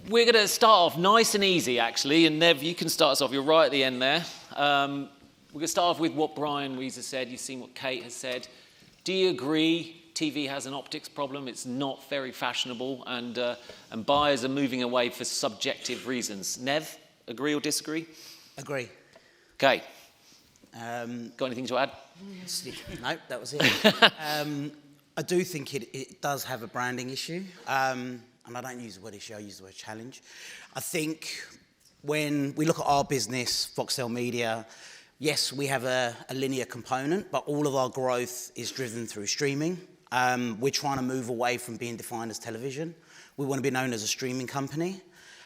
We're going to start off nice and easy, actually. And Nev, you can start us off. You're right at the end there. We're going to start off with what Brian Weezer said. You've seen what Kate has said. Do you agree TV has an optics problem? It's not very fashionable, and buyers are moving away for subjective reasons. Nev, agree or disagree? Agree. Okay. Got anything to add? No, that was it. I do think it does have a branding issue. And I don't use the word issue, I use the word challenge. I think when we look at our business, Foxtel Media, yes, we have a linear component, but all of our growth is driven through streaming. We're trying to move away from being defined as television. We want to be known as a streaming company.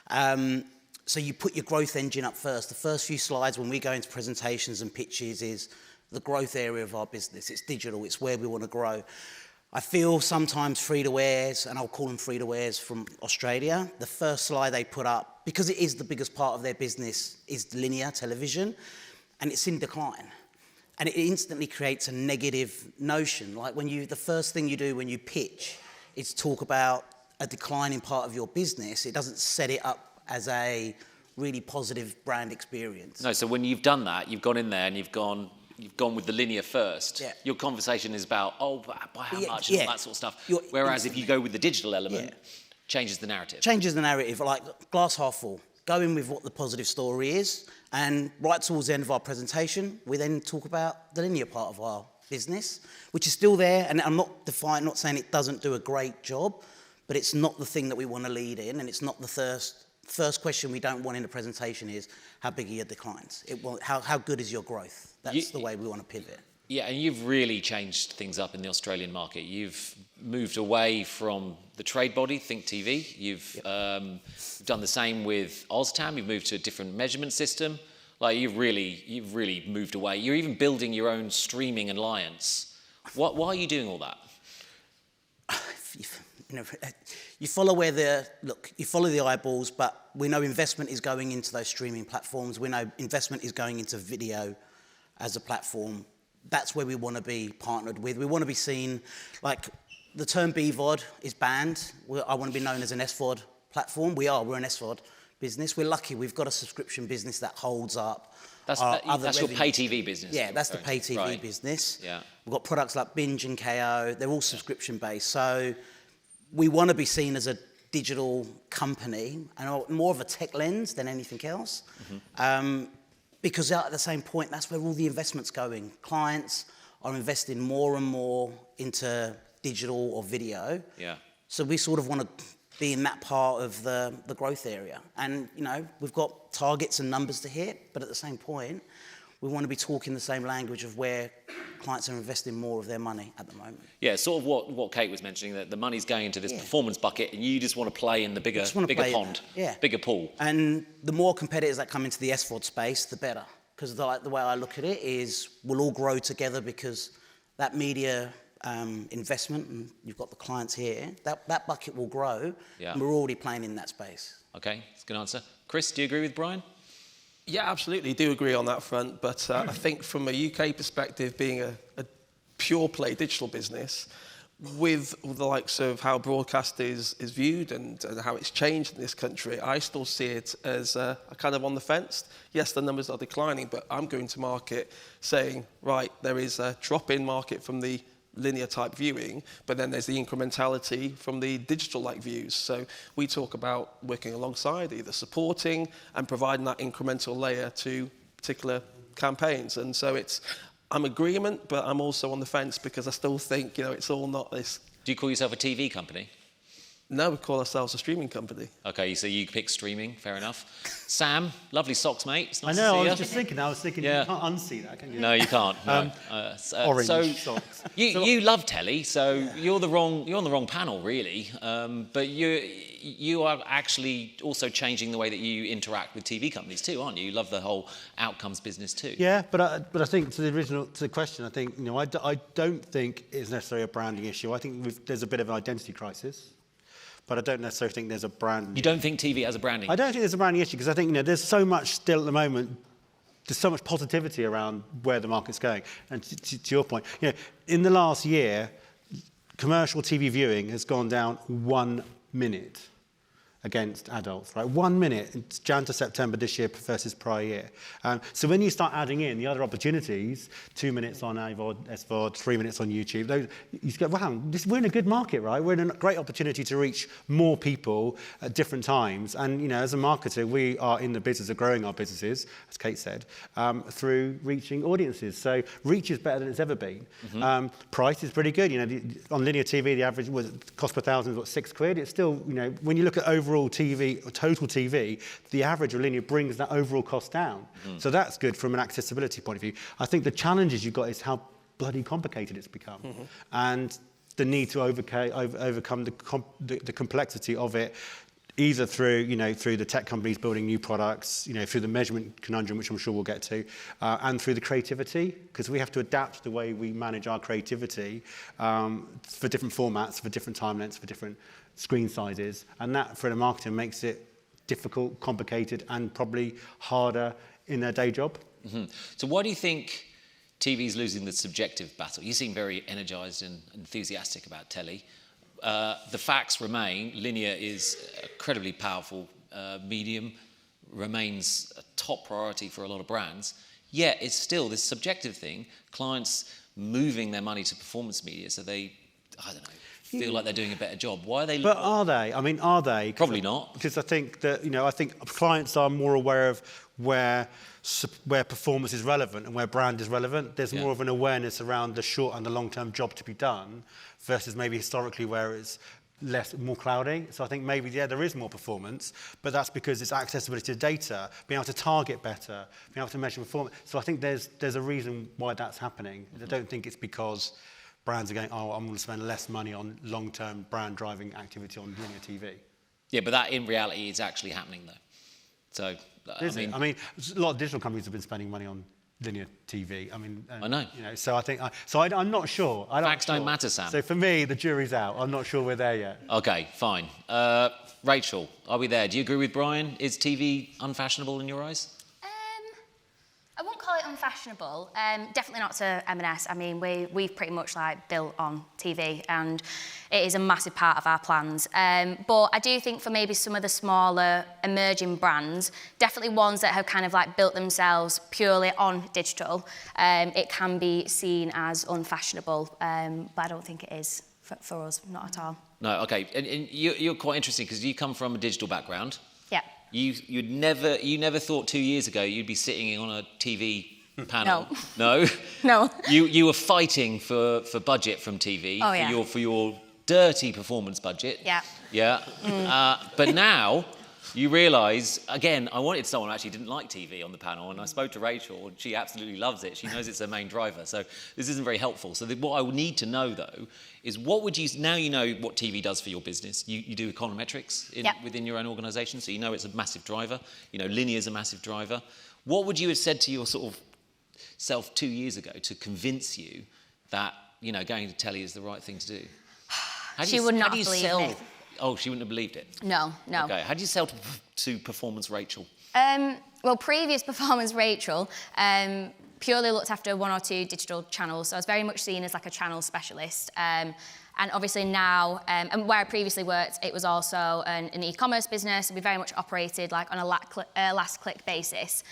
So you put your growth engine up first. The first few slides when we go into presentations and pitches is the growth area of our business. It's digital, it's where we want to grow. I feel sometimes free-to-airs, and I'll call them free-to-airs from Australia, the first slide they put up, because it is the biggest part of their business, is linear television, and it's in decline. And it instantly creates a negative notion. Like the first thing you do when you pitch is talk about a declining part of your business. It doesn't set it up as a really positive brand experience. No, so when you've done that, you've gone in there and you've gone with the linear first. Yeah. Your conversation is about, by how much and all that sort of stuff. Whereas if you go with the digital element, changes the narrative. Changes the narrative, like glass half full. Go in with what the positive story is, and right towards the end of our presentation, we then talk about the linear part of our business, which is still there, and I'm not saying it doesn't do a great job, but it's not the thing that we want to lead in, and it's not the first question we don't want in the presentation is, how big are your declines? How good is your growth? That's the way we want to pivot. Yeah, and you've really changed things up in the Australian market. You've moved away from the trade body, Think TV. You've done the same with OzTam. You've moved to a different measurement system. Like you've really moved away. You're even building your own streaming alliance. Why are you doing all that? You follow you follow the eyeballs, but we know investment is going into those streaming platforms. We know investment is going into video as a platform. That's where we want to be partnered with. We want to be seen, like the term BVOD is banned. I want to be known as an SVOD platform. We're an SVOD business. We're lucky we've got a subscription business that holds up. That's your pay TV business. Yeah, that's the pay TV business. Yeah. We've got products like Binge and KO. They're all subscription based. So we want to be seen as a digital company and more of a tech lens than anything else. Mm-hmm. Because at the same point, that's where all the investment's going. Clients are investing more and more into digital or video. Yeah. So we sort of want to be in that part of the growth area. And, we've got targets and numbers to hit, but at the same point, we want to be talking the same language of where clients are investing more of their money at the moment. Yeah, sort of what Kate was mentioning, that the money's going into this performance bucket and you just want to play in the bigger pond, bigger pool. And the more competitors that come into the SVOD space, the better. Because the way I look at it is we'll all grow together because that media investment, and you've got the clients here, that bucket will grow, and we're already playing in that space. Okay, that's a good answer. Chris, do you agree with Brian? Yeah, absolutely, do agree on that front, but I think from a UK perspective, being a pure play digital business, with the likes of how broadcast is viewed and how it's changed in this country, I still see it as a kind of on the fence. Yes, the numbers are declining, but I'm going to market saying, right, there is a drop-in market from the linear type viewing, but then there's the incrementality from the digital like views. So we talk about working alongside, either supporting and providing that incremental layer to particular campaigns. And so I'm agreement, but I'm also on the fence because I still think, it's all not this. Do you call yourself a TV company? No, we call ourselves a streaming company. Okay, so you pick streaming, fair enough. Sam, lovely socks, mate. It's nice I know, to see I was just thinking, you can't unsee that, can you? No, you can't. No. Orange socks. You love telly, so you're on the wrong panel, really. But you are actually also changing the way that you interact with TV companies too, aren't you? You love the whole outcomes business too. Yeah, but I think to the question, I think I don't think it's necessarily a branding issue. I think there's a bit of an identity crisis. But I don't necessarily think there's a brand. You don't think TV has a branding? I don't think there's a branding issue because I think there's so much still at the moment. There's so much positivity around where the market's going. And to your point, in the last year, commercial TV viewing has gone down 1 minute. against adults, right? 1 minute, it's Jan to September this year versus prior year. So when you start adding in the other opportunities, 2 minutes on AVOD, SVOD, 3 minutes on YouTube, those, you go, wow, we're in a good market, right? We're in a great opportunity to reach more people at different times. And, you know, as a marketer, we are in the business of growing our businesses, as Kate said, through reaching audiences. So reach is better than it's ever been. Price is pretty good. You know, on linear TV, the average cost per thousand is what, £6. It's still, you know, when you look at overall TV, or total TV, the average of linear brings that overall cost down. So that's good from an accessibility point of view. I think the challenges you've got is how bloody complicated it's become, and the need to overcome the complexity of it, either through, you know, through the tech companies building new products, you know, through the measurement conundrum, which I'm sure we'll get to, and through the creativity, because we have to adapt the way we manage our creativity for different formats, for different time lengths, for different screen sizes, and that for the marketer makes it difficult, complicated, and probably harder in their day job. So why do you think TV's losing the subjective battle? You seem very energised and enthusiastic about telly. The facts remain, linear is an incredibly powerful medium, remains a top priority for a lot of brands, yet it's still this subjective thing, clients moving their money to performance media, so they, I don't know, feel like they're doing a better job. Why are they? But are they? I mean, are they? Probably not. Because I think that, you know, I think clients are more aware of where performance is relevant and where brand is relevant. There's more of an awareness around the short and the long-term job to be done versus maybe historically where it's more cloudy. So I think maybe, there is more performance, but that's because it's accessibility to data, being able to target better, being able to measure performance. So I think there's a reason why that's happening. I don't think it's because brands are going, oh, I'm going to spend less money on long-term brand-driving activity on linear TV. Yeah, but that in reality is actually happening, though. So, I mean, a lot of digital companies have been spending money on linear TV. I mean, I know. You know, so I think, I'm not sure. Facts don't matter, Sam. So for me, the jury's out. I'm not sure we're there yet. Okay, fine. Rachel, are we there? Do you agree with Brian? Is TV unfashionable in your eyes? I won't call it unfashionable. Definitely not to M&S. I mean, we've pretty much like built on TV, and it is a massive part of our plans. But I do think for maybe some of the smaller emerging brands, definitely ones that have kind of like built themselves purely on digital, it can be seen as unfashionable. But I don't think it is for us, not at all. No, okay. And you're quite interesting because you come from a digital background. Yeah. You never thought 2 years ago you'd be sitting on a TV panel. No. No. No. You were fighting for budget from TV. Oh, yeah. For your dirty performance budget. Yeah. Yeah. But now you realise, again, I wanted someone who actually didn't like TV on the panel, and I spoke to Rachel, and she absolutely loves it. She knows it's her main driver, so this isn't very helpful. So what I would need to know, though, is what would you, now you know what TV does for your business, you do econometrics within your own organisation, so you know it's a massive driver, you know linear is a massive driver. What would you have said to your sort of self 2 years ago to convince you that, you know, going to telly is the right thing to do? She would not believe it. Oh, she wouldn't have believed it? No. Okay, how do you sell to performance Rachel? Well, previous performance Rachel purely looked after 1 or 2 digital channels, so I was very much seen as like a channel specialist. And obviously now, and where I previously worked, it was also an e-commerce business, and we very much operated like on a last click basis.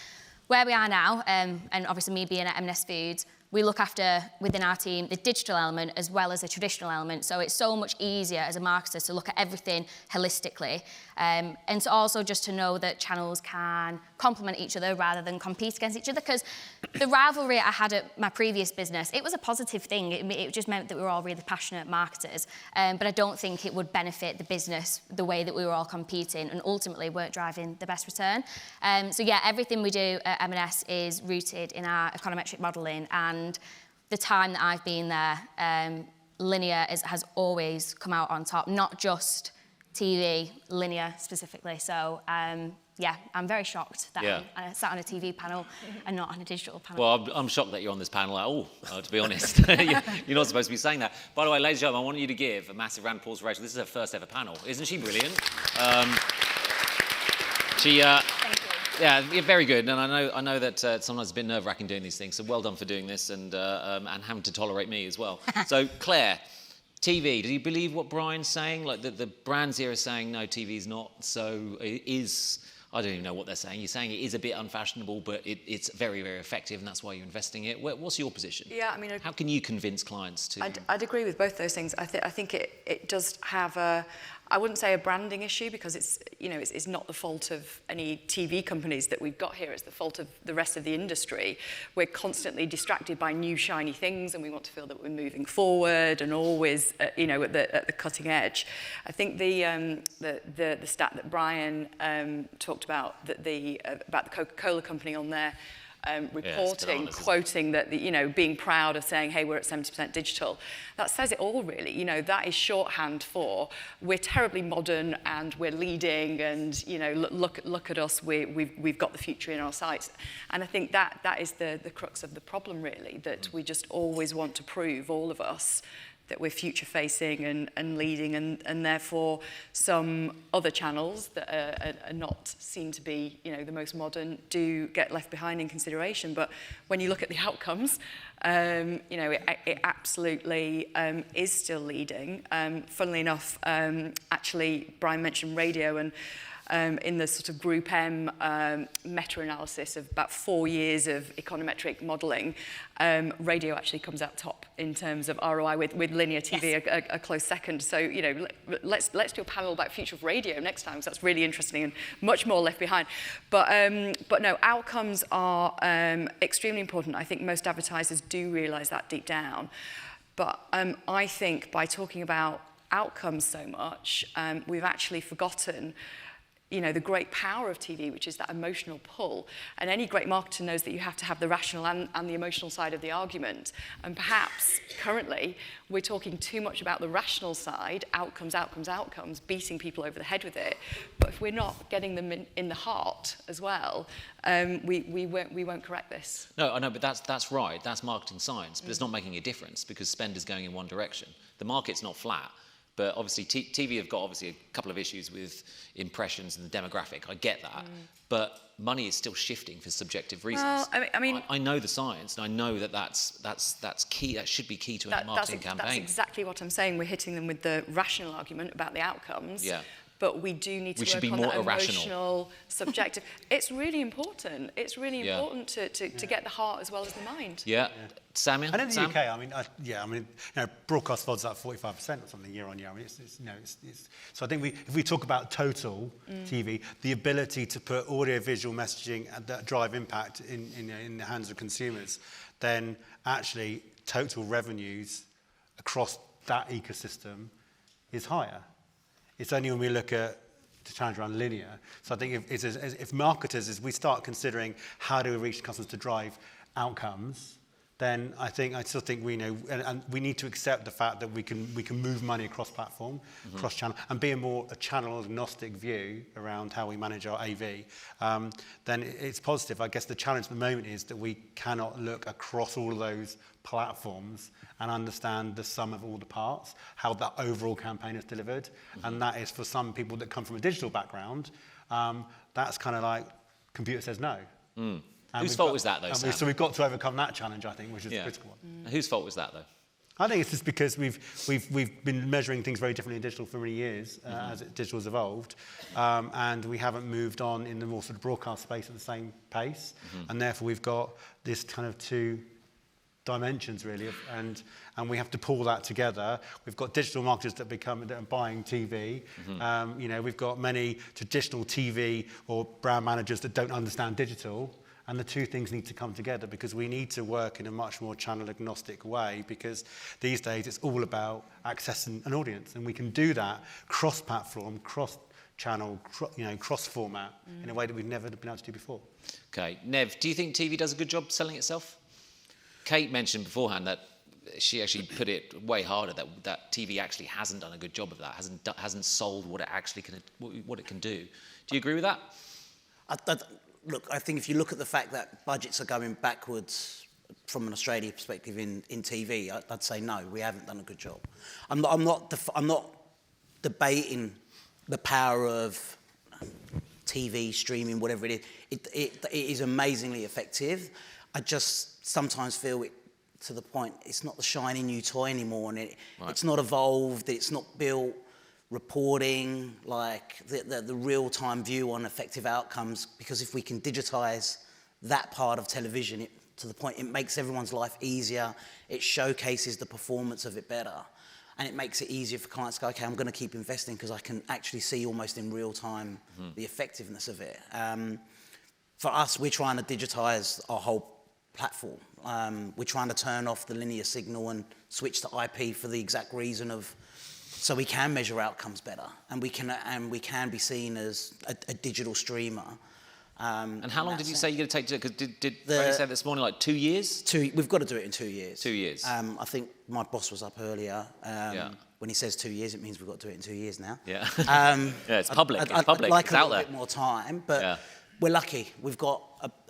Where we are now, and obviously me being at M&S Foods, we look after, within our team, the digital element as well as the traditional element. So it's so much easier as a marketer to look at everything holistically. And to also just to know that channels can complement each other rather than compete against each other. Because the rivalry I had at my previous business, it was a positive thing. It just meant that we were all really passionate marketers. But I don't think it would benefit the business the way that we were all competing and ultimately weren't driving the best return. So yeah, everything we do at M&S is rooted in our econometric modelling, and the time that I've been there, linear has always come out on top, not just TV, linear specifically. So yeah, I'm very shocked that I sat on a TV panel and not on a digital panel. Well, I'm shocked that you're on this panel at all, to be honest. You're not supposed to be saying that. By the way, ladies and gentlemen, I want you to give a massive round of applause for Rachel. This is her first ever panel. Isn't she brilliant? Thank you. Yeah, very good. And I know that sometimes it's a bit nerve-wracking doing these things, so well done for doing this and having to tolerate me as well. So, Claire, TV, do you believe what Brian's saying? Like the brands here are saying, no, TV's not, so it is, I don't even know what they're saying. You're saying it is a bit unfashionable, but it's very, very effective, and that's why you're investing in it. What's your position? Yeah, I mean... How can you convince clients to... I'd agree with both those things. I think it does have a... I wouldn't say a branding issue, because it's not the fault of any TV companies that we've got here. It's the fault of the rest of the industry. We're constantly distracted by new shiny things, and we want to feel that we're moving forward and always, at the cutting edge. I think the stat that Brian talked about, about the Coca-Cola company on there. Reporting, quoting that, being proud of saying, hey, we're at 70% digital. That says it all, really. That is shorthand for we're terribly modern and we're leading, and, look at us, we've got the future in our sights. And I think that is the crux of the problem, really, that we just always want to prove, all of us, that we're future-facing and leading, and therefore some other channels that are not seen to be, the most modern do get left behind in consideration. But when you look at the outcomes, it absolutely is still leading. Funnily enough, actually, Brian mentioned radio, and in the sort of Group M meta-analysis of about 4 years of econometric modelling, radio actually comes out top in terms of ROI, with linear TV a close second. So, let's do a panel about future of radio next time, because that's really interesting and much more left behind. But no, outcomes are extremely important. I think most advertisers do realise that deep down. But I think by talking about outcomes so much, we've actually forgotten the great power of TV, which is that emotional pull. And any great marketer knows that you have to have the rational and the emotional side of the argument. And perhaps, currently, we're talking too much about the rational side, outcomes, beating people over the head with it. But if we're not getting them in the heart as well, we won't correct this. No, I know, but that's right. That's marketing science, but it's not making a difference, because spend is going in one direction. The market's not flat. But obviously, TV have got a couple of issues with impressions and the demographic. I get that, but money is still shifting for subjective reasons. Well, I mean, I know the science, and I know that's key. That should be key to any marketing campaign. That's exactly what I'm saying. We're hitting them with the rational argument about the outcomes. Yeah. But we do need to work on that emotional, subjective. It's really important. It's really important to get the heart as well as the mind. Yeah. Samuel? And in the UK, broadcast VOD's up 45% or something year on year. I mean, so I think if we talk about total TV, the ability to put audio-visual messaging that drive impact in the hands of consumers, then actually total revenues across that ecosystem is higher. It's only when we look at the challenge around linear. So I think if marketers, as we start considering how do we reach customers to drive outcomes, then I still think we know, and we need to accept the fact that we can move money across platform, across channel, and be a channel agnostic view around how we manage our AV. Then it's positive. I guess the challenge at the moment is that we cannot look across all of those platforms and understand the sum of all the parts, how that overall campaign is delivered. And that is, for some people that come from a digital background, that's kind of like computer says no. Whose fault was that, though, Sam? So we've got to overcome that challenge, I think, which is a critical one. Whose fault was that, though? I think it's just because we've been measuring things very differently in digital for many years as digital has evolved, and we haven't moved on in the more sort of broadcast space at the same pace, and therefore we've got this kind of two dimensions really, and we have to pull that together. We've got digital marketers that are buying TV. We've got many traditional TV or brand managers that don't understand digital. And the two things need to come together, because we need to work in a much more channel agnostic way, because these days it's all about accessing an audience, and we can do that cross-platform, cross-channel, cross-format in a way that we've never been able to do before. Okay, Nev, do you think TV does a good job selling itself? Kate mentioned beforehand that she actually put it way harder, that TV actually hasn't done a good job of that, hasn't sold what it actually what it can do. Do you agree with that? Look, I think if you look at the fact that budgets are going backwards from an Australia perspective in TV, I'd say no, we haven't done a good job. I'm not debating the power of TV, streaming, whatever it is. It is amazingly effective. I just sometimes feel to the point, it's not the shiny new toy anymore, and it's not evolved, it's not built. Reporting, like the real-time view on effective outcomes, because if we can digitize that part of television to the point, it makes everyone's life easier, it showcases the performance of it better, and it makes it easier for clients to go, okay, I'm going to keep investing because I can actually see almost in real time the effectiveness of it. For us, we're trying to digitize our whole platform. We're trying to turn off the linear signal and switch to IP for the exact reason of, so we can measure outcomes better, and we can be seen as a digital streamer. And how long did you say you're going to take to? Because did Ray say this morning, like 2 years? We've got to do it in 2 years. 2 years. I think my boss was up earlier. When he says 2 years, it means we've got to do it in 2 years now. Yeah. Yeah, it's public. It's public. I'd like it's a out little there. bit more time, but we're lucky. We've got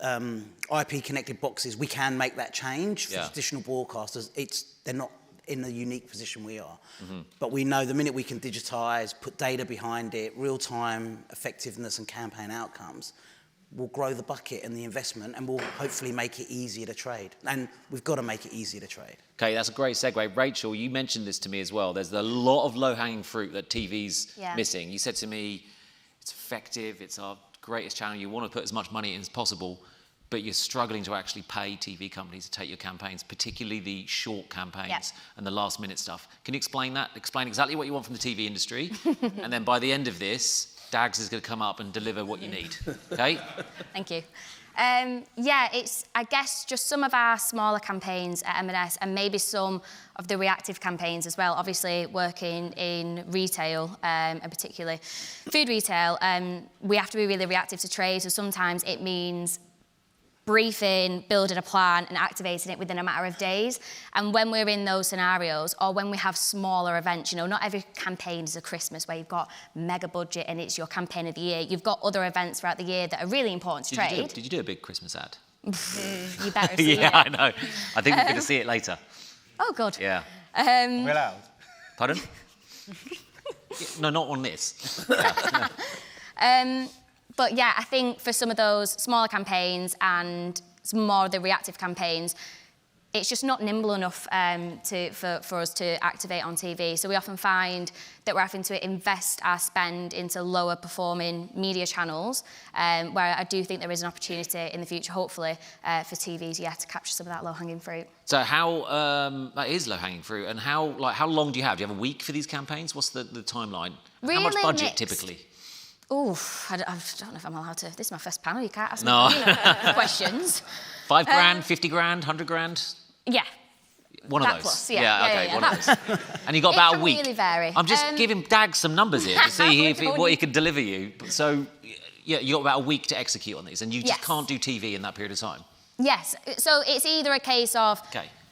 IP-connected boxes. We can make that change. For traditional broadcasters, they're not in the unique position we are. But we know the minute we can digitize, put data behind it, real-time effectiveness and campaign outcomes, we'll grow the bucket and the investment, and we'll hopefully make it easier to trade. And we've got to make it easier to trade. Okay, that's a great segue. Rachel, you mentioned this to me as well. There's a lot of low-hanging fruit that TV's missing. You said to me, it's effective, it's our greatest channel, you want to put as much money in as possible, but you're struggling to actually pay TV companies to take your campaigns, particularly the short campaigns and the last-minute stuff. Can you explain that? Explain exactly what you want from the TV industry, and then by the end of this, Dags is going to come up and deliver what you need. Okay? Thank you. It's, I guess, just some of our smaller campaigns at M&S and maybe some of the reactive campaigns as well. Obviously, working in retail, and particularly food retail, we have to be really reactive to trade. So sometimes it means briefing, building a plan and activating it within a matter of days. And when we're in those scenarios, or when we have smaller events, not every campaign is a Christmas where you've got mega budget and it's your campaign of the year. You've got other events throughout the year that are really important to trade. Did you do a big Christmas ad? You better see it. Yeah, I know. I think we're going to see it later. Oh, good. Yeah. We're allowed. Pardon? No, not on this. But yeah, I think for some of those smaller campaigns and some more of the reactive campaigns, it's just not nimble enough for us to activate on TV. So we often find that we're having to invest our spend into lower performing media channels, where I do think there is an opportunity in the future, hopefully, for TVs, to capture some of that low-hanging fruit. So how, that is low-hanging fruit, and how long do you have? Do you have a week for these campaigns? What's the timeline? Really how much budget mixed. Typically? I don't know if I'm allowed to. This is my first panel. You can't ask me questions. 5 grand, 50 grand, 100 grand? Yeah. One of that those. Plus, One of those. And you got about a week. It can really vary. I'm just giving Dags some numbers here to see what he can deliver you. So, you got about a week to execute on these, and you just can't do TV in that period of time. Yes. So it's either a case of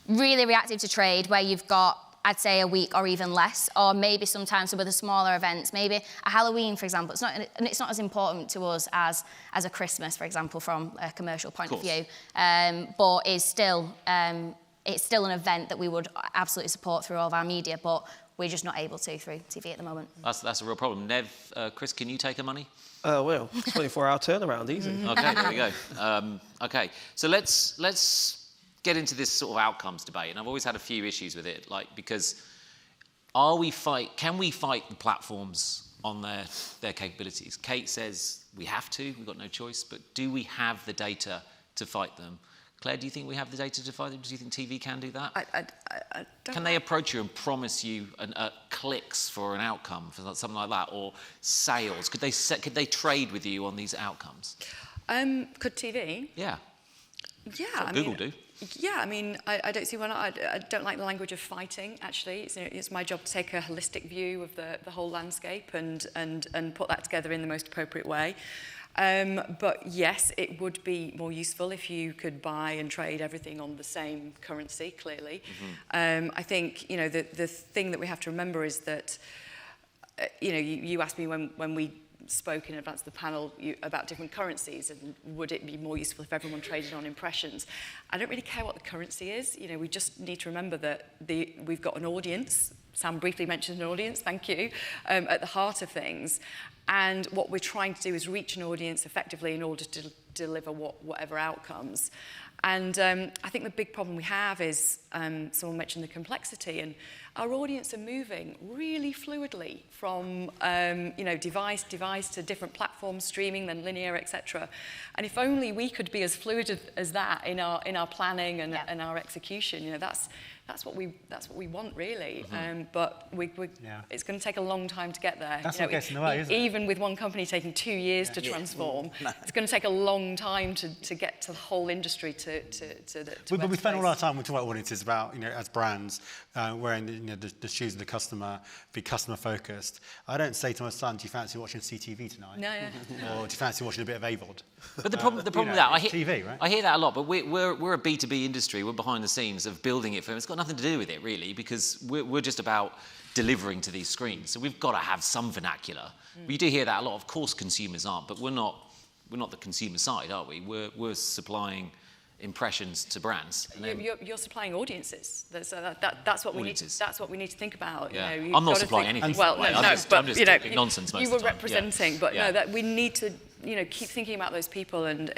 really reactive to trade, where you've got, I'd say, a week or even less, or maybe sometimes some of the smaller events, maybe a Halloween, for example. It's not as important to us as a Christmas, for example, from a commercial point of view, but it's still an event that we would absolutely support through all of our media, but we're just not able to through TV at the moment. That's a real problem. Nev, Chris, can you take her money? Well, 24-hour turnaround, easy. Okay, there we go. Okay, so let's get into this sort of outcomes debate, and I've always had a few issues with it, because can we fight the platforms on their capabilities? Kate says we have to, we've got no choice, but do we have the data to fight them? Claire, do you think we have the data to fight them? Do you think TV can do that? I don't. Can they approach you and promise you clicks for an outcome, for something like that, or sales? Could they trade with you on these outcomes? Could TV? Yeah. Yeah, That's what Google do. Yeah, I mean, I don't see why not. I don't like the language of fighting, actually. It's my job to take a holistic view of the whole landscape and put that together in the most appropriate way. But yes, it would be more useful if you could buy and trade everything on the same currency, clearly. I think, the thing that we have to remember is that, you asked me when we spoke in advance of the panel about different currencies and would it be more useful if everyone traded on impressions. I don't really care what the currency is. We just need to remember that we've got an audience. Sam briefly mentioned an audience, thank you, at the heart of things. And what we're trying to do is reach an audience effectively in order to deliver whatever outcomes. And I think the big problem we have is, someone mentioned the complexity, and our audience are moving really fluidly from device to different platforms, streaming, then linear, etc. And if only we could be as fluid as that in our planning and our execution, that's what we want, really. But it's going to take a long time to get there. That's what gets in the way, isn't it? Even with one company taking 2 years to transform, it's going to take a long time to get to the whole industry But we spend all our time talking about audiences, about as brands wearing the shoes of the customer, be customer focused. I don't say to my son, "Do you fancy watching CTV tonight?" No. Or "Do you fancy watching a bit of AVOD?" But the problem with that, TV, right? I hear that a lot. But we're a B2B industry. We're behind the scenes of building it for them. It's got nothing to do with it, really, because we're just about delivering to these screens. So we've got to have some vernacular. You do hear that a lot. Of course, consumers aren't, but we're not the consumer side, are we? We're supplying impressions to brands. You're supplying audiences. That's what we need. That's what we need to think about. Yeah. You've I'm not got to supplying think, anything. Well, I'm just talking nonsense most you of were the time. representing, Yeah. but Yeah. no, that we need to keep thinking about those people, and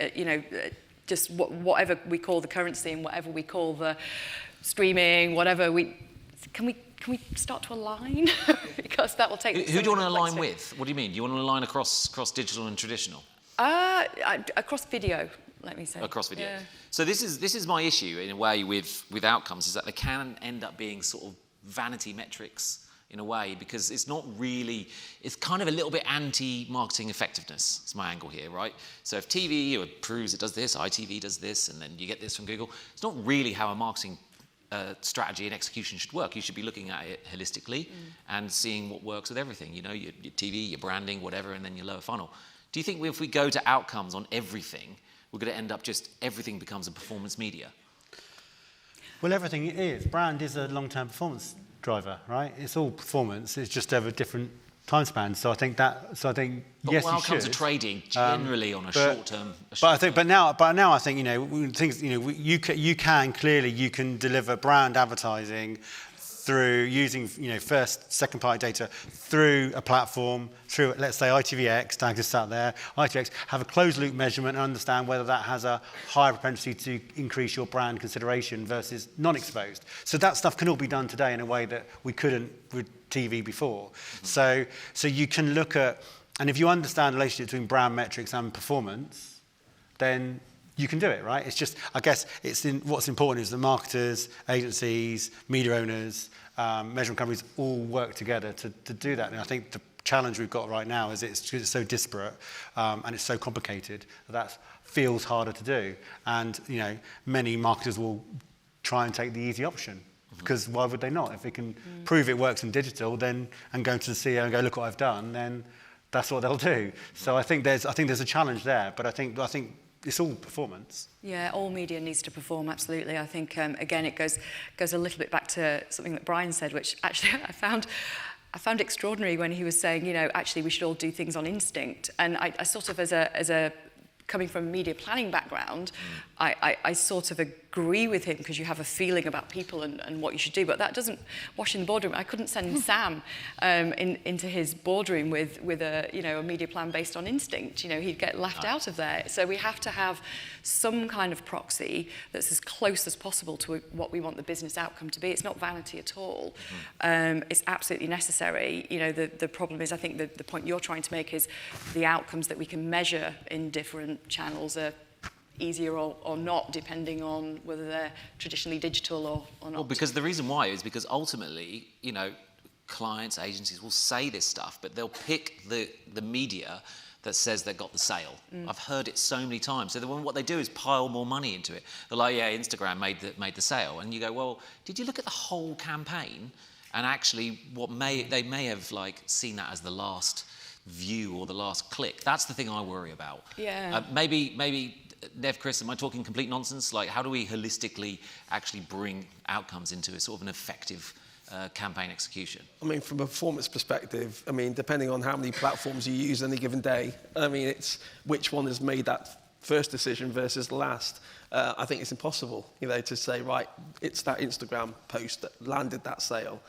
just whatever we call the currency and whatever we call the streaming, whatever can we start to align? Because that will take. Who do you want to align with? What do you mean? Do you want to align across digital and traditional? Across video, let me say. Across video. Yeah. So this is my issue in a way with outcomes, is that they can end up being sort of vanity metrics in a way, because it's not really, it's kind of a little bit anti-marketing effectiveness. It's my angle here, right? So if TV proves it does this, ITV does this, and then you get this from Google, it's not really how a marketing strategy and execution should work. You should be looking at it holistically and seeing what works with everything, your TV, your branding, whatever, and then your lower funnel. Do you think if we go to outcomes on everything, we're going to end up just everything becomes a performance media? Well, everything is. Brand is a long-term performance driver, right? It's all performance. It's just over different time spans. So I think yes, you should. Outcomes are trading generally on a short-term. But now I think things. You can deliver brand advertising through using first, second party data through a platform, through, let's say, ITVX, tag this out there, ITVX, have a closed loop measurement and understand whether that has a higher propensity to increase your brand consideration versus non-exposed. So that stuff can all be done today in a way that we couldn't with TV before. So you can look at, and if you understand the relationship between brand metrics and performance, then you can do it, right? It's just, I guess, what's important is that marketers, agencies, media owners, measurement companies all work together to do that. And I think the challenge we've got right now is it's so disparate and it's so complicated that feels harder to do. And many marketers will try and take the easy option, because why would they not? If they can prove it works in digital, then and go to the CEO and go, look what I've done, then that's what they'll do. So I think there's a challenge there, but I think it's all performance. Yeah, all media needs to perform, absolutely. I think, again, it goes a little bit back to something that Brian said, which actually I found extraordinary when he was saying, actually we should all do things on instinct. And I sort of, as a coming from a media planning background, I sort of agree with him, because you have a feeling about people and what you should do, but that doesn't wash in the boardroom. I couldn't send Sam into his boardroom with a media plan based on instinct. He'd get left out of there. So we have to have some kind of proxy that's as close as possible to what we want the business outcome to be. It's not vanity at all. It's absolutely necessary. The problem is, I think the point you're trying to make is the outcomes that we can measure in different channels are easier or not, depending on whether they're traditionally digital or not. Well, because the reason why is because ultimately, clients, agencies will say this stuff, but they'll pick the media that says they got the sale. I've heard it so many times. So what they do is pile more money into it. They're like, yeah, Instagram made the sale. And you go, well, did you look at the whole campaign? And actually, they may have seen that as the last view or the last click. That's the thing I worry about. Yeah. Maybe Nev, Chris, am I talking complete nonsense? How do we holistically actually bring outcomes into a sort of an effective campaign execution? I mean, from a performance perspective, depending on how many platforms you use any given day, it's which one has made that first decision versus the last. I think it's impossible, to say, right, it's that Instagram post that landed that sale.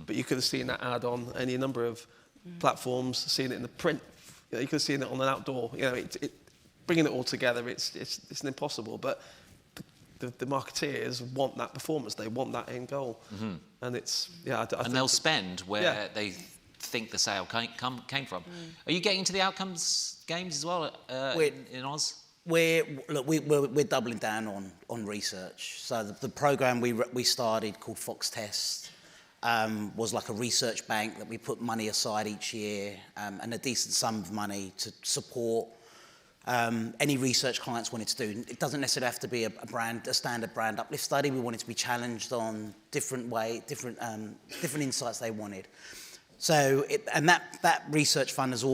But you could have seen that ad on any number of platforms, seen it in the print. You could have seen it on an outdoor. Bringing it all together, it's impossible. But the marketeers want that performance. They want that end goal. And it's, I And think they'll spend where Yeah. they think the sale came from. Are you getting into the outcomes games as well in Oz? We're doubling down on research. So the program we started called Fox Test was like a research bank that we put money aside each year and a decent sum of money to support any research clients wanted to do. It doesn't necessarily have to be a standard brand uplift study. We wanted to be challenged on different insights they wanted. So, that research fund has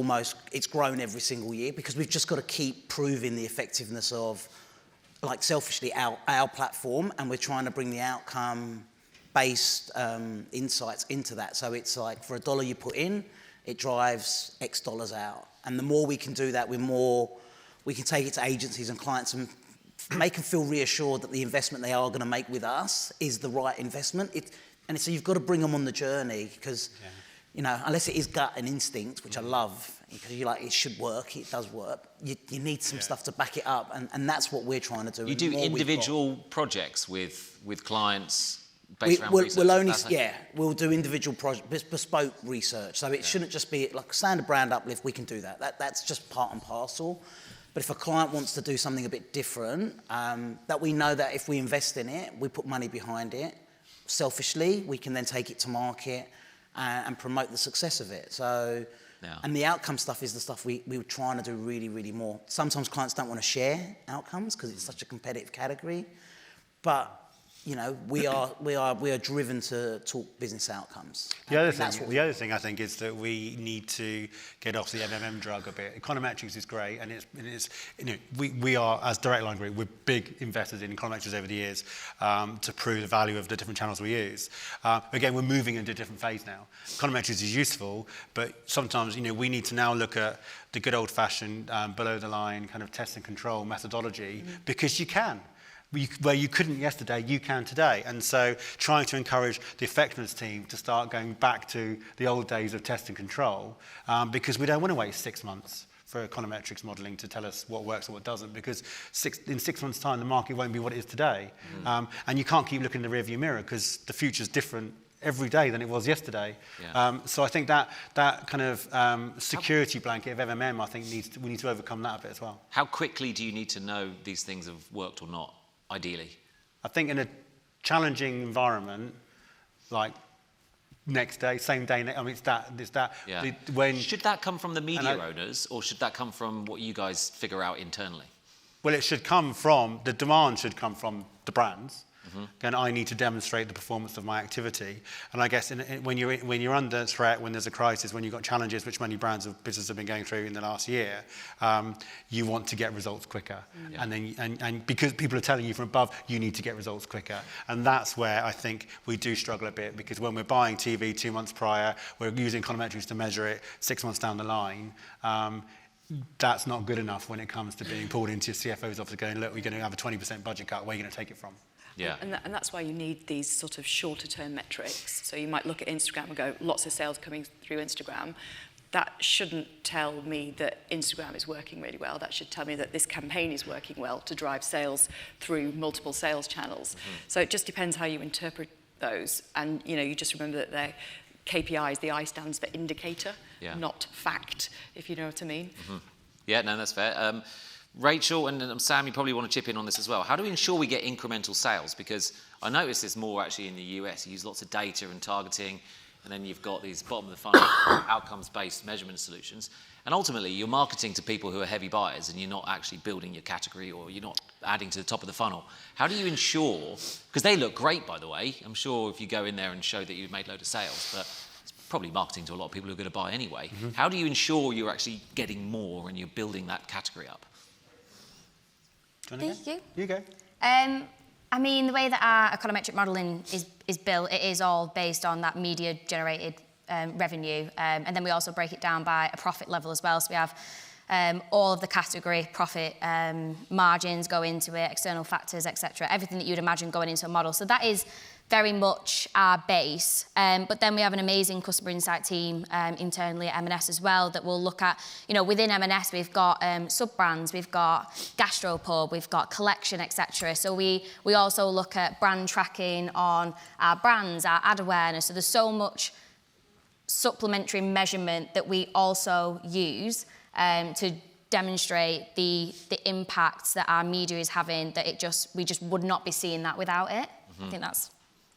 it's grown every single year because we've just got to keep proving the effectiveness of, like, selfishly our platform, and we're trying to bring the outcome-based insights into that. So it's like, for $1 you put in, it drives X dollars out. And the more we can do that, we can take it to agencies and clients and make them feel reassured that the investment they are going to make with us is the right investment. So you've got to bring them on the journey because... Yeah. You know, unless it is gut and instinct, which I love, because you're like, it should work, it does work, you need some stuff to back it up, and that's what we're trying to do. You do individual projects with clients based around research? We'll do individual bespoke research, so it shouldn't just be like standard brand uplift, we can do that. That's just part and parcel. But if a client wants to do something a bit different, that we know that if we invest in it, we put money behind it, selfishly, we can then take it to market, and promote the success of it. So, and the outcome stuff is the stuff we're trying to do really, really more. Sometimes clients don't want to share outcomes because it's such a competitive category, but you know, we are driven to talk business outcomes. The other thing I think is that we need to get off the MMM drug a bit. Econometrics is great, and it's you know, we are, as Direct Line Group, we're big investors in econometrics over the years to prove the value of the different channels we use. Again, we're moving into a different phase now. Econometrics is useful, but sometimes, you know, we need to now look at the good old-fashioned below the line kind of test and control methodology because you can. Where you couldn't yesterday, you can today. And so trying to encourage the effectiveness team to start going back to the old days of test and control, because we don't want to wait 6 months for econometrics modelling to tell us what works and what doesn't, because in 6 months' time, the market won't be what it is today. And you can't keep looking in the rearview mirror because the future's different every day than it was yesterday. So I think that kind of security blanket of MMM, I think we need to overcome that a bit as well. How quickly do you need to know these things have worked or not? Ideally, I think in a challenging environment, like next day, same day. I mean, it's that. Yeah. Should that come from the media owners, or should that come from what you guys figure out internally? Well, the demand should come from the brands. Again, I need to demonstrate the performance of my activity. And I guess when you're under threat, when there's a crisis, when you've got challenges, which many brands of business have been going through in the last year, you want to get results quicker. And because people are telling you from above, you need to get results quicker. And that's where I think we do struggle a bit, because when we're buying TV 2 months prior, we're using econometrics to measure it 6 months down the line. That's not good enough when it comes to being pulled into your CFO's office going, look, we're going to have a 20% budget cut, where are you going to take it from? Yeah. And that's why you need these sort of shorter term metrics. So you might look at Instagram and go, lots of sales coming through Instagram. That shouldn't tell me that Instagram is working really well. That should tell me that this campaign is working well to drive sales through multiple sales channels. So it just depends how you interpret those. And you know, you just remember that they're KPIs, the I stands for indicator, not fact, if you know what I mean. Yeah, no, that's fair. Rachel and Sam, you probably want to chip in on this as well. How do we ensure we get incremental sales? Because I notice this more actually in the US. You use lots of data and targeting, and then you've got these bottom of the funnel outcomes-based measurement solutions. And ultimately, you're marketing to people who are heavy buyers, and you're not actually building your category, or you're not adding to the top of the funnel. How do you ensure, because they look great, by the way. I'm sure if you go in there and show that you've made a load of sales, but it's probably marketing to a lot of people who are going to buy anyway. How do you ensure you're actually getting more and you're building that category up? You go. I mean, the way that our econometric modelling is built, it is all based on that media-generated revenue, and then we also break it down by a profit level as well. So we have all of the category profit margins go into it, external factors, etc. Everything that you'd imagine going into a model. So that is very much our base. But then we have an amazing customer insight team internally at M&S as well that will look at, within M&S we've got sub-brands, we've got gastropub, we've got collection, etc. So we also look at brand tracking on our brands, our ad awareness. So there's so much supplementary measurement that we also use to demonstrate the impacts that our media is having, that we just would not be seeing that without it. I think that's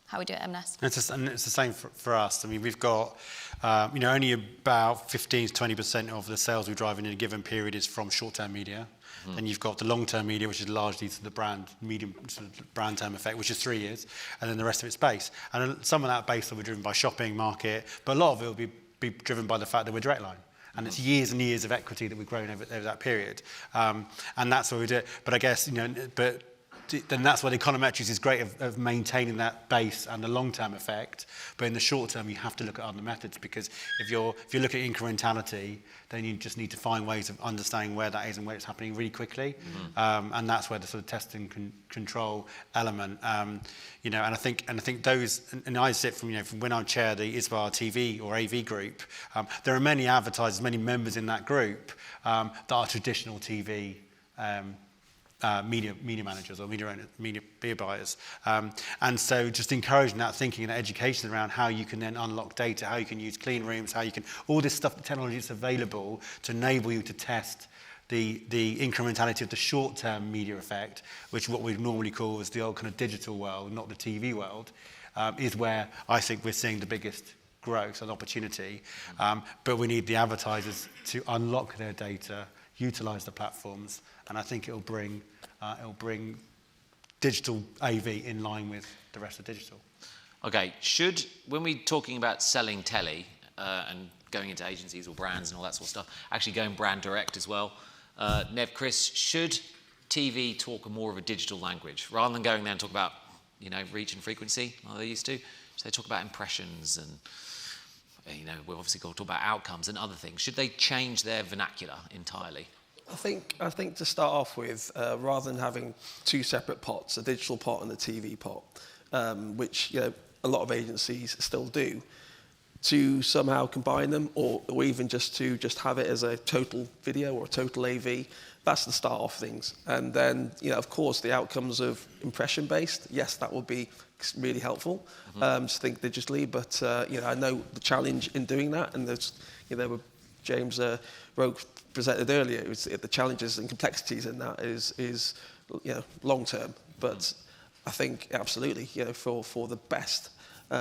how we do it at M&S. And it's the same for us. I mean, we've got, only about 15 to 20% of the sales we drive in a given period is from short-term media. Then you've got the long-term media, which is largely to the medium sort of brand term effect, which is 3 years, and then the rest of it's base. And some of that base will be driven by shopping, market, but a lot of it will be driven by the fact that we're direct line. And it's years and years of equity that we've grown over that period. And that's what we do. But I guess, then that's why the econometrics is great of maintaining that base and the long-term effect. But in the short term, you have to look at other methods, because if you look at incrementality, then you just need to find ways of understanding where that is and where it's happening really quickly. And that's where the sort of test and control element, and I think those, and I sit from when I chair the ISVAR TV or AV group, there are many advertisers, many members in that group that are traditional TV media managers or media buyers, and so just encouraging that thinking and that education around how you can then unlock data, how you can use clean rooms, how you can all this stuff, the technology that's available to enable you to test the incrementality of the short-term media effect, which what we normally call is the old kind of digital world, not the TV world, is where I think we're seeing the biggest growth and opportunity. But we need the advertisers to unlock their data, utilize the platforms, and I think it'll bring digital AV in line with the rest of digital. Okay, when we're talking about selling telly and going into agencies or brands and all that sort of stuff, actually going brand direct as well, Nev, Chris, should TV talk more of a digital language rather than going there and talk about reach and frequency like they used to? Should they talk about impressions and we've obviously got to talk about outcomes and other things? Should they change their vernacular entirely? I think to start off with, rather than having two separate pots, a digital pot and a TV pot, which a lot of agencies still do, to somehow combine them, or even just have it as a total video or a total AV, that's the start of things. And then of course the outcomes of impression based, yes, that would be really helpful to think digitally, but I know the challenge in doing that, and there's James Rogue presented earlier, the challenges and complexities in that is long term. But I think absolutely, for the best,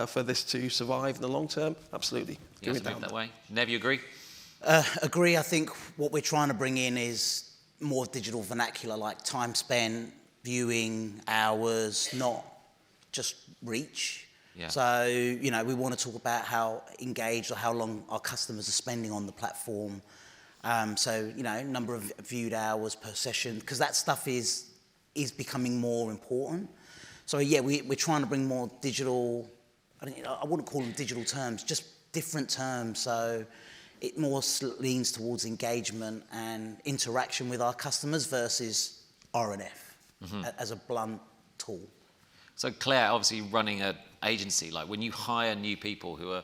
for this to survive in the long term, absolutely. You have to move that way. Nev, you agree? Agree. I think what we're trying to bring in is more digital vernacular, like time spent, viewing hours, not just reach. Yeah. So, we want to talk about how engaged or how long our customers are spending on the platform. So, number of viewed hours per session, because that stuff is becoming more important. So, yeah, we're trying to bring more digital, I wouldn't call them digital terms, just different terms. So it more leans towards engagement and interaction with our customers versus R&F as a blunt tool. So Claire, obviously running an agency, like when you hire new people who are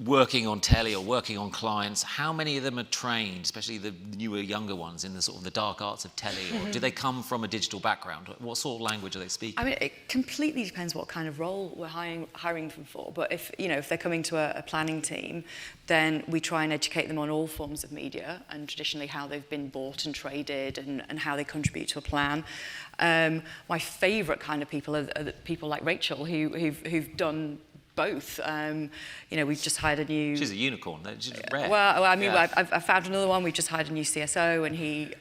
working on telly or working on clients, how many of them are trained, especially the newer, younger ones, in the sort of the dark arts of telly? Or do they come from a digital background? What sort of language are they speaking? I mean, it completely depends what kind of role we're hiring them for. But if they're coming to a planning team, then we try and educate them on all forms of media and traditionally how they've been bought and traded and how they contribute to a plan. My favourite kind of people are the people like Rachel who've done both. We've just hired a new... She's a unicorn. She's rare. Well, I mean, yeah. I've found another one. We've just hired a new CSO, and he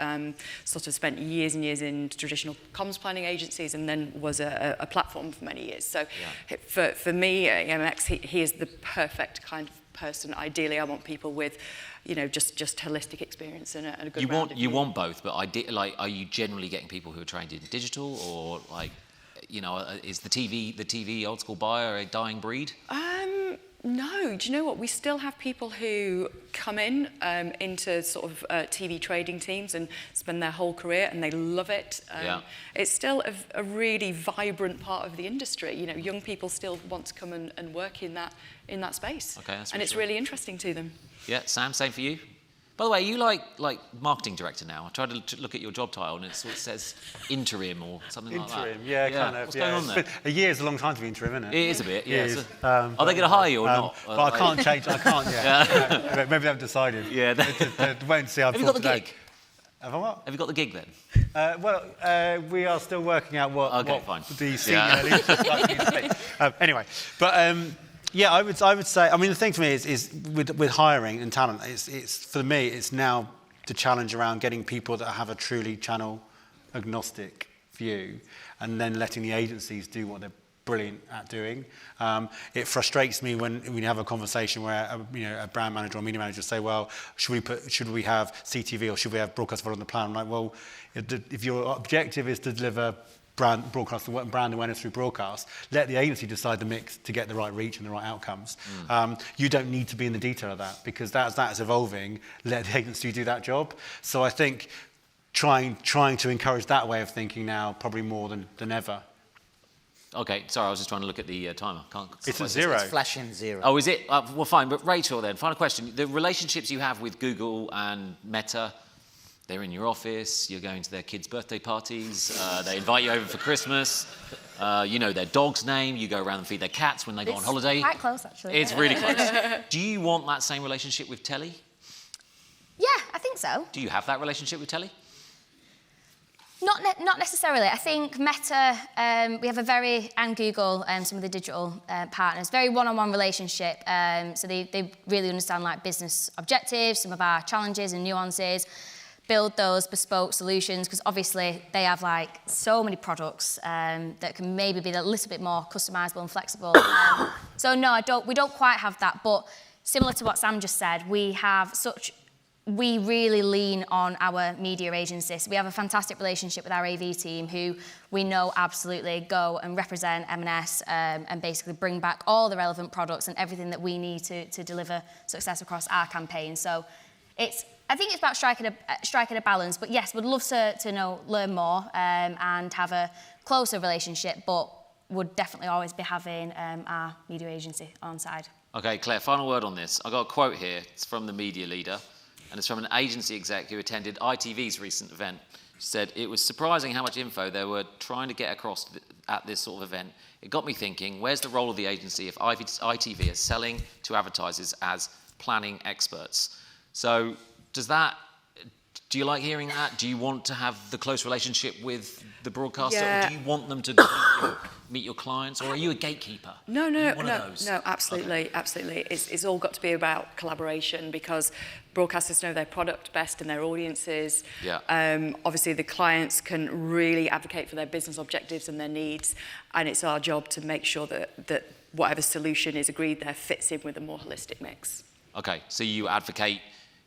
sort of spent years and years in traditional comms planning agencies and then was a platform for many years. So for me, MX, he is the perfect kind of person. Ideally, I want people with, just holistic experience and a good rounded You view. want both, but are you generally getting people who are trained in digital, or like... is the TV old school buyer a dying breed? No, do you know what? We still have people who come in into sort of TV trading teams and spend their whole career, and they love it. It's still a really vibrant part of the industry. You know, young people still want to come and work in that space. Okay, that's and it's really interesting to them. Yeah, Sam, same for you? By the way, you like marketing director now. I tried to look at your job title and it sort of says interim or something like that. Interim, yeah, kind of. What's going on there? A year's a long time to be interim, isn't it? It is a bit, yeah. It is. Are they going to hire you or not? But I can't change. I can't. Yeah. Maybe they haven't decided. Yeah. Wait and see. Have you got the gig? Have I what? Have you got the gig then? We are still working out what fine. the senior leadership like to be. Anyway, but yeah, I would say. I mean, the thing for me is with hiring and talent. It's for me. It's now the challenge around getting people that have a truly channel agnostic view, and then letting the agencies do what they're brilliant at doing. It frustrates me when we have a conversation where a brand manager or media manager say, well, should we have CTV or should we have broadcast on the plan? I'm like, well, if your objective is to deliver brand awareness through broadcast, let the agency decide the mix to get the right reach and the right outcomes. You don't need to be in the detail of that, because that's evolving. Let the agency do that job. So I think trying to encourage that way of thinking now probably more than ever. Okay, sorry, I was just trying to look at the timer. It's at 0. It's flashing 0. Oh, is it? Well, fine. But Rachel, then, final question. The relationships you have with Google and Meta, they're in your office, you're going to their kids' birthday parties, they invite you over for Christmas, you know their dog's name, you go around and feed their cats when they go on holiday. It's quite close, actually. It's really close. Do you want that same relationship with telly? Yeah, I think so. Do you have that relationship with telly? Not necessarily. I think Meta, we have and Google, some of the digital partners, very one-on-one relationship. So they really understand like business objectives, some of our challenges and nuances, build those bespoke solutions, because obviously they have like so many products that can maybe be a little bit more customizable and flexible. So no, we don't quite have that, but similar to what Sam just said, we really lean on our media agencies. We have a fantastic relationship with our AV team, who we know absolutely go and represent M&S and basically bring back all the relevant products and everything that we need to deliver success across our campaign. So I think it's about striking a balance. But yes, we'd love to learn more and have a closer relationship, but would definitely always be having our media agency on side. Okay, Claire, final word on this. I got a quote here. It's from the media leader, and it's from an agency exec who attended ITV's recent event. She said, it was surprising how much info they were trying to get across at this sort of event. It got me thinking, where's the role of the agency if ITV is selling to advertisers as planning experts? So do you like hearing that? Do you want to have the close relationship with the broadcaster? Yeah. Or do you want them to meet your clients? Or are you a gatekeeper? No, absolutely. It's all got to be about collaboration, because broadcasters know their product best and their audiences. Yeah. Obviously, the clients can really advocate for their business objectives and their needs, and it's our job to make sure that whatever solution is agreed there fits in with a more holistic mix. Okay, so you advocate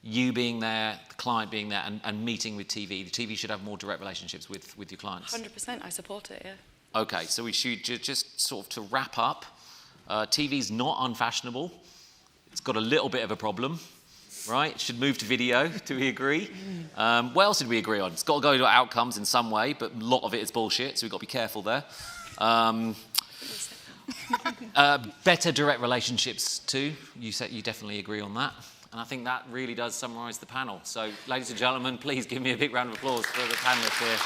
you being there, the client being there, and meeting with TV. The TV should have more direct relationships with your clients. 100%, I support it, yeah. Okay, so we should just sort of to wrap up. TV's not unfashionable. It's got a little bit of a problem, right? It should move to video. Do we agree? What else did we agree on? It's got to go to outcomes in some way, but a lot of it is bullshit, so we've got to be careful there. Better direct relationships too. You said you definitely agree on that. And I think that really does summarise the panel. So, ladies and gentlemen, please give me a big round of applause for the panellists here.